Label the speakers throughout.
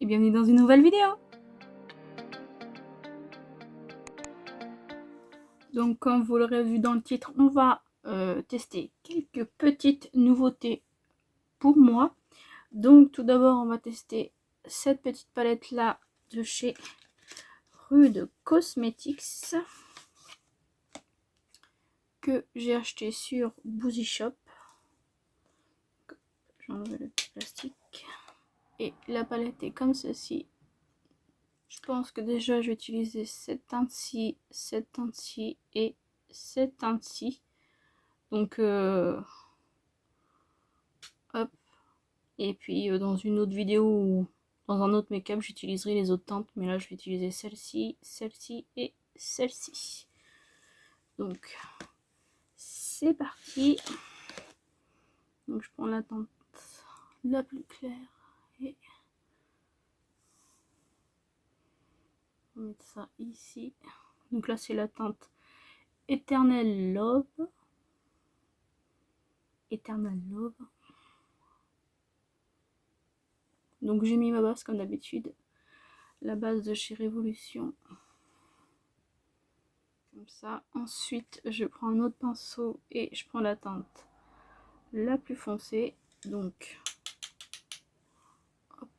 Speaker 1: et bienvenue dans une nouvelle vidéo. Donc comme vous l'aurez vu dans le titre, on va tester quelques petites nouveautés pour moi. Donc tout d'abord on va tester cette petite palette là de chez Rude Cosmetics que j'ai acheté sur Boozy Shop. J'enlève le petit plastique. Et la palette est comme ceci. Je pense que déjà je vais utiliser cette teinte-ci, cette teinte-ci et cette teinte-ci. Donc hop. Et puis dans une autre vidéo ou dans un autre make-up j'utiliserai les autres teintes. Mais là je vais utiliser celle-ci, celle-ci et celle-ci. Donc c'est parti. Donc je prends la teinte la plus claire et on va mettre ça ici. Donc là c'est la teinte Eternal Love. Eternal Love. Donc j'ai mis ma base comme d'habitude. La base de chez Révolution. Comme ça. Ensuite je prends un autre pinceau et je prends la teinte la plus foncée. Donc hop,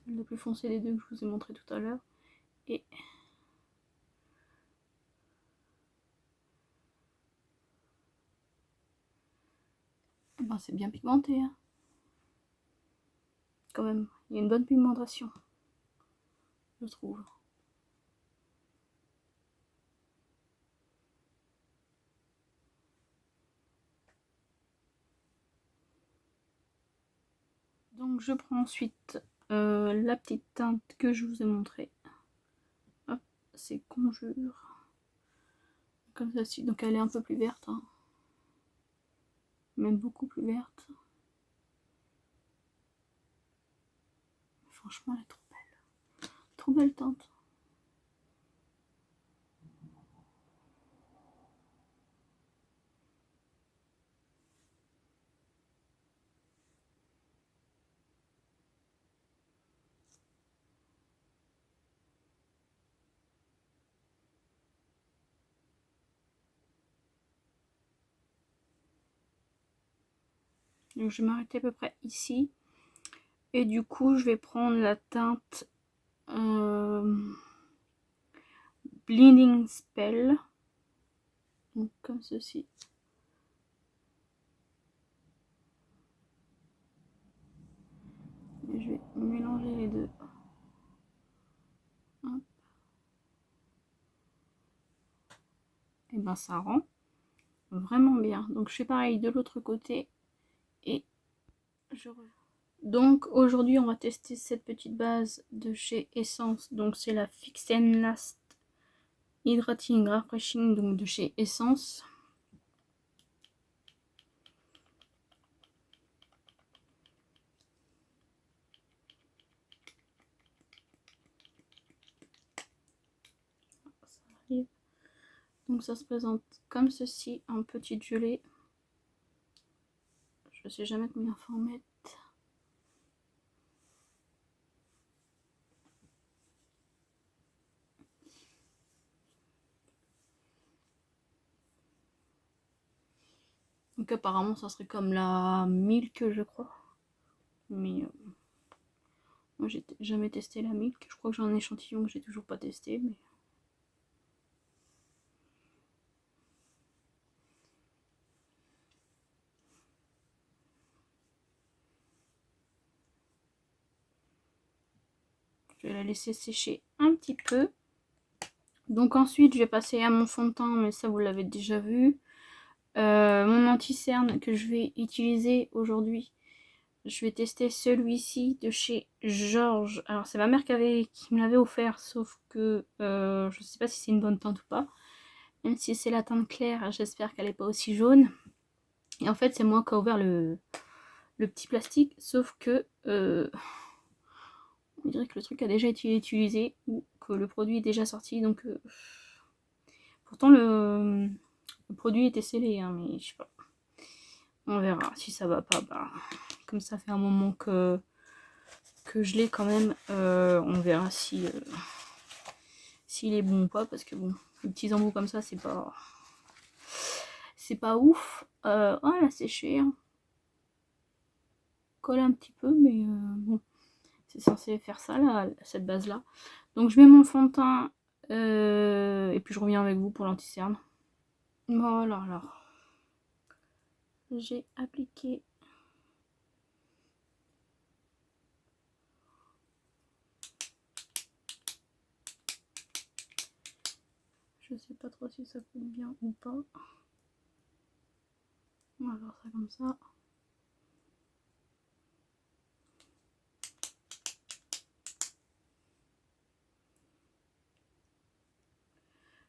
Speaker 1: la plus foncée des deux que je vous ai montré tout à l'heure. Et ben, c'est bien pigmenté hein. Quand même, il y a une bonne pigmentation, je trouve. Donc je prends ensuite la petite teinte que je vous ai montrée. Hop, c'est Conjure. Comme ceci, donc elle est un peu plus verte. Hein. Même beaucoup plus verte. Franchement, elle est trop belle. Trop belle teinte. Donc je vais m'arrêter à peu près ici. Et du coup, je vais prendre la teinte Blinding Spell. Donc comme ceci. Et je vais mélanger les deux. Hop. Et ben ça rend vraiment bien. Donc je fais pareil de l'autre côté. Et je reviens. Donc aujourd'hui on va tester cette petite base de chez Essence. Donc c'est la Fix and Last Hydrating Refreshing donc de chez Essence. Donc ça se présente comme ceci en petite gelée. Je sais jamais combien faut en mettre. Donc apparemment ça serait comme la Milk je crois. Mais moi j'ai jamais testé la Milk. Je crois que j'ai un échantillon que j'ai toujours pas testé. Mais je vais la laisser sécher un petit peu. Donc ensuite je vais passer à mon fond de teint, mais ça vous l'avez déjà vu. Mon anti-cerne que je vais utiliser aujourd'hui. Je vais tester celui-ci de chez Georges. Alors c'est ma mère qui me l'avait offert, sauf que je sais pas si c'est une bonne teinte ou pas. Même si c'est la teinte claire, j'espère qu'elle n'est pas aussi jaune. Et en fait c'est moi qui ai ouvert le petit plastique, sauf que on dirait que le truc a déjà été utilisé ou que le produit est déjà sorti. Donc pourtant le produit était scellé, hein, mais je sais pas. On verra si ça va pas. Bah, comme ça fait un moment que que je l'ai quand même. On verra si s'il est bon ou pas, parce que bon, les petits embouts comme ça, c'est pas ouf. Oh, elle a séché, hein. Colle un petit peu, mais bon, c'est censé faire ça là, cette base là. Donc je mets mon fond de teint et puis je reviens avec vous pour l'anti-cerne. Voilà, alors j'ai appliqué je sais pas trop si ça coule bien ou pas. On va voir ça comme ça.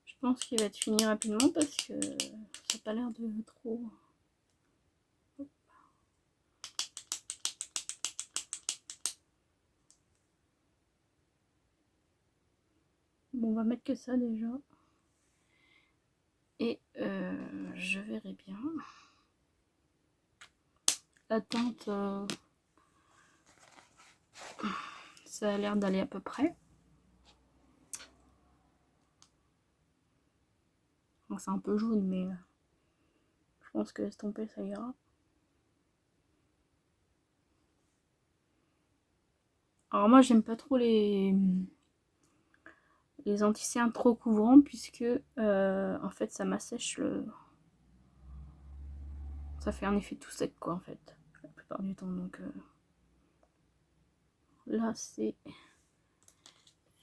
Speaker 1: Je pense qu'il va être fini rapidement parce que ça n'a pas l'air de trop. Hop. Bon, on va mettre que ça déjà. Et je verrai bien. La teinte, ça a l'air d'aller à peu près. Bon, c'est un peu jaune, mais je pense que estomper ça ira. Alors moi j'aime pas trop les anti-cernes trop couvrants puisque en fait ça m'assèche le. Ça fait un effet tout sec quoi en fait la plupart du temps, donc là c'est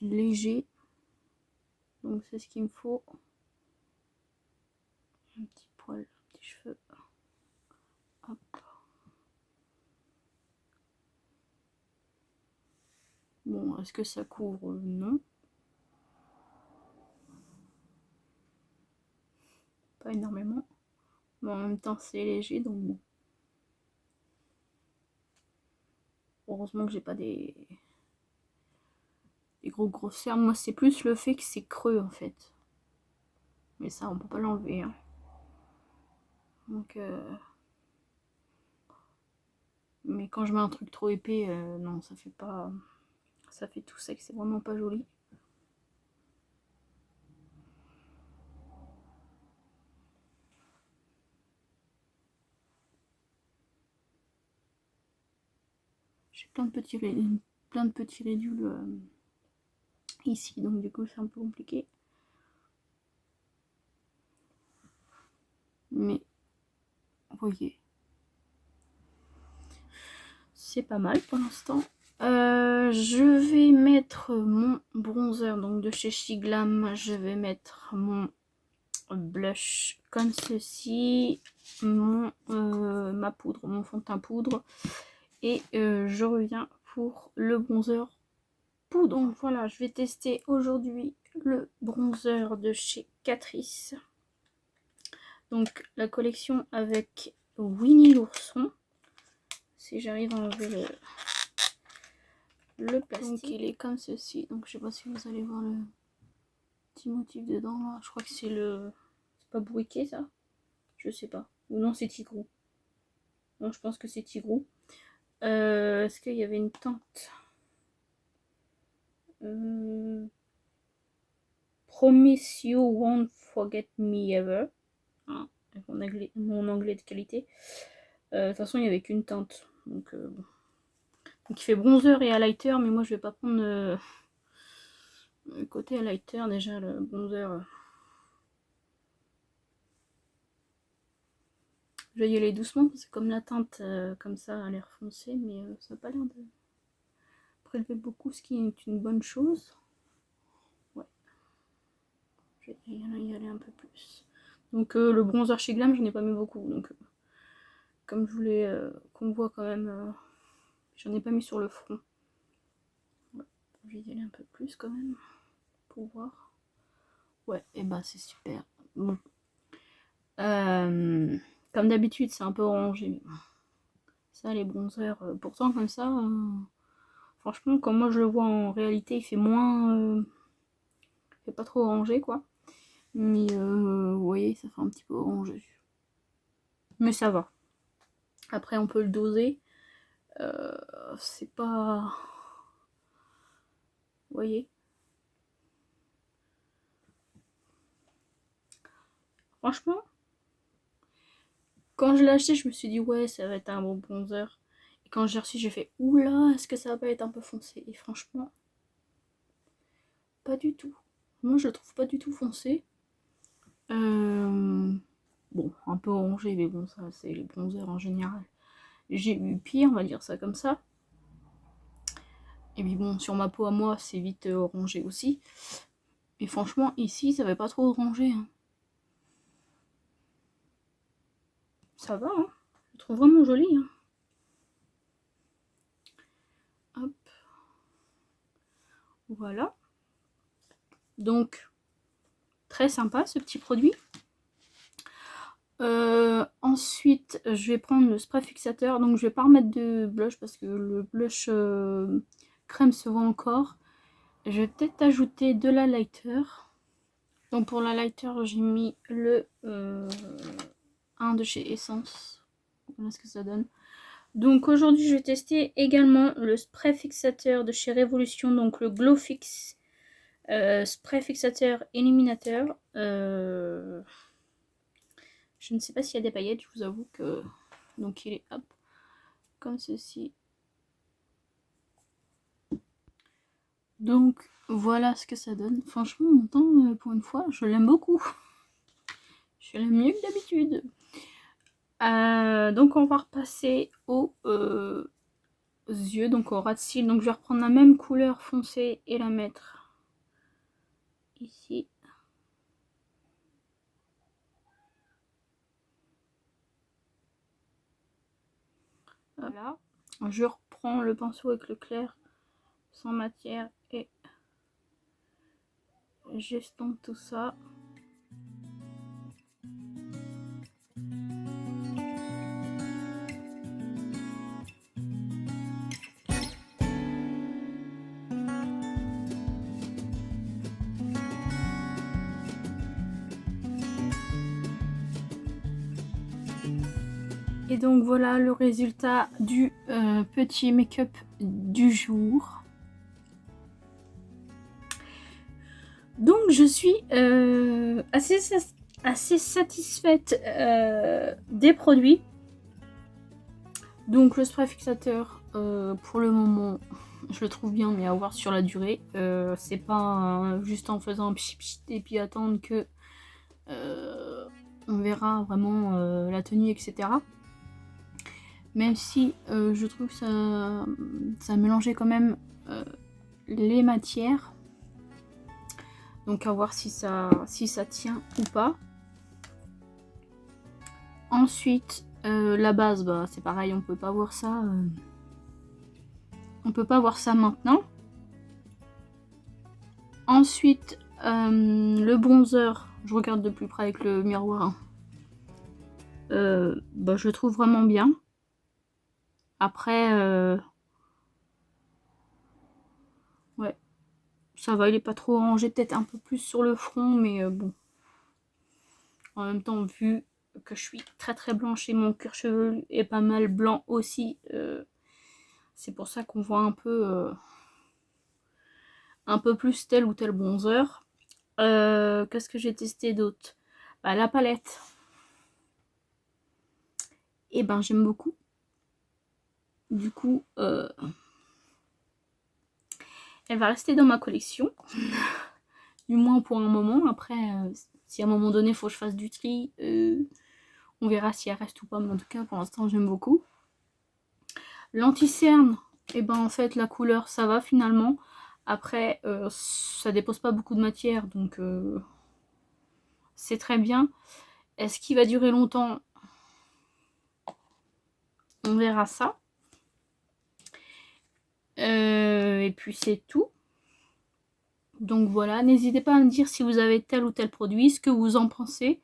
Speaker 1: léger, donc c'est ce qu'il me faut. Un petit poil, un petit cheveu. Hop. Bon, est-ce que ça couvre? Non. Pas énormément. Mais en même temps c'est léger, donc bon. Heureusement que j'ai pas des gros cernes. Moi c'est plus le fait que c'est creux en fait. Mais ça on peut pas l'enlever. Hein. Donc mais quand je mets un truc trop épais, non ça fait pas. Ça fait tout sec, c'est vraiment pas joli. J'ai plein de petits ridules ici, donc du coup c'est un peu compliqué. Mais vous voyez, c'est pas mal pour l'instant. Je vais mettre mon bronzer donc de chez Shiglam. Je vais mettre mon blush comme ceci, ma poudre, mon fond de teint poudre, et je reviens pour le bronzer poudre. Donc voilà, je vais tester aujourd'hui le bronzer de chez Catrice. Donc la collection avec Winnie l'ourson. Si j'arrive à enlever le plastique. Donc il est comme ceci. Donc je sais pas si vous allez voir le petit motif dedans là. Je crois que c'est le. C'est pas briquet ça? Je sais pas. Ou non, c'est Tigrou. Non, je pense que c'est Tigrou. Est-ce qu'il y avait une teinte Promise you won't forget me ever. Ah, avec mon anglais de qualité. De toute façon, il n'y avait qu'une teinte. Donc, bon. Donc il fait bronzer et highlighter, mais moi je vais pas prendre le côté highlighter. Déjà le bronzer. Je vais y aller doucement parce que comme la teinte comme ça a l'air foncé, mais ça n'a pas l'air de prélever beaucoup, ce qui est une bonne chose. Ouais. Je vais y aller un peu plus. Donc le bronzer chez Glam, j'en ai pas mis beaucoup. Donc comme je voulais qu'on voit quand même, j'en ai pas mis sur le front. Ouais. Je vais y aller un peu plus quand même pour voir. Ouais, et bah c'est super. Bon. Comme d'habitude, c'est un peu orangé. Ça, les bronzers, pourtant comme ça, franchement, comme moi je le vois en réalité, il fait moins, il fait pas trop orangé quoi. Mais vous voyez, ça fait un petit peu orangé. Mais ça va. Après, on peut le doser. C'est pas voyez. Franchement, quand je l'ai acheté, je me suis dit ouais, ça va être un bon bronzer. Et quand j'ai reçu, j'ai fait oula, est-ce que ça va pas être un peu foncé? Et franchement, pas du tout. Moi, je le trouve pas du tout foncé. Bon, un peu orangé, mais bon, ça, c'est les bronzers en général. J'ai eu pire, on va dire ça comme ça. Et puis bon, sur ma peau à moi, c'est vite orangé aussi. Et franchement, ici, ça va pas trop orangé. Hein. Ça va, hein. Je trouve vraiment joli. Hein. Hop. Voilà. Donc, très sympa ce petit produit. Ensuite, je vais prendre le spray fixateur. Donc, je vais pas remettre de blush parce que le blush crème se vend encore. Je vais peut-être ajouter de la lighter. Donc, pour la lighter, j'ai mis le 1 de chez Essence. Voilà ce que ça donne. Donc, aujourd'hui, je vais tester également le spray fixateur de chez Révolution. Donc, le Glow Fix spray fixateur illuminateur. Je ne sais pas s'il y a des paillettes, je vous avoue que... Donc il est hop, comme ceci. Donc voilà ce que ça donne. Franchement, mon teint, pour une fois, je l'aime beaucoup. Je l'aime mieux que d'habitude. Donc on va repasser aux yeux, donc au ras de cils. Donc je vais reprendre la même couleur foncée et la mettre ici. Voilà. Je reprends le pinceau avec le clair sans matière et j'estompe tout ça. Et donc voilà le résultat du petit make-up du jour. Donc je suis assez satisfaite des produits. Donc le spray fixateur, pour le moment, je le trouve bien, mais à voir sur la durée. C'est pas juste en faisant un pchit pchit et puis attendre que on verra vraiment la tenue, etc. Même si je trouve que ça mélangeait quand même les matières. Donc à voir si ça tient ou pas. Ensuite, la base, bah, c'est pareil, on peut pas voir ça. On peut pas voir ça maintenant. Ensuite, le bronzer, je regarde de plus près avec le miroir. Bah, je le trouve vraiment bien. Après, ouais, ça va, il est pas trop rangé, peut-être un peu plus sur le front, mais bon. En même temps, vu que je suis très blanche et mon cuir chevelu est pas mal blanc aussi, c'est pour ça qu'on voit un peu plus tel ou tel bronzer. Qu'est-ce que j'ai testé d'autre? Bah, la palette. Et ben j'aime beaucoup. Du coup, elle va rester dans ma collection. Du moins pour un moment. Après, si à un moment donné il faut que je fasse du tri, on verra si elle reste ou pas. Mais en tout cas, pour l'instant, j'aime beaucoup. L'anti-cerne, et ben en fait, la couleur, ça va finalement. Après, ça dépose pas beaucoup de matière, donc c'est très bien. Est-ce qu'il va durer longtemps? On verra ça. Et puis c'est tout. Donc voilà, n'hésitez pas à me dire si vous avez tel ou tel produit, ce que vous en pensez.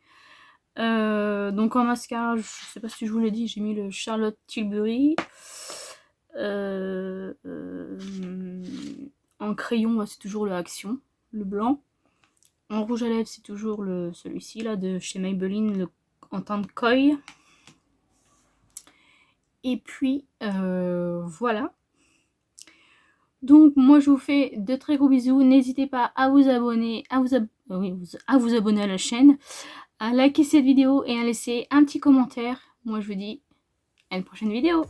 Speaker 1: Donc en mascara, je sais pas si je vous l'ai dit, j'ai mis le Charlotte Tilbury. En crayon, c'est toujours le Action, le blanc. En rouge à lèvres, c'est toujours celui-ci là de chez Maybelline, en teinte Koi. Et puis voilà. Donc moi je vous fais de très gros bisous. N'hésitez pas à vous abonner, à vous abonner à la chaîne, à liker cette vidéo et à laisser un petit commentaire. Moi je vous dis à une prochaine vidéo.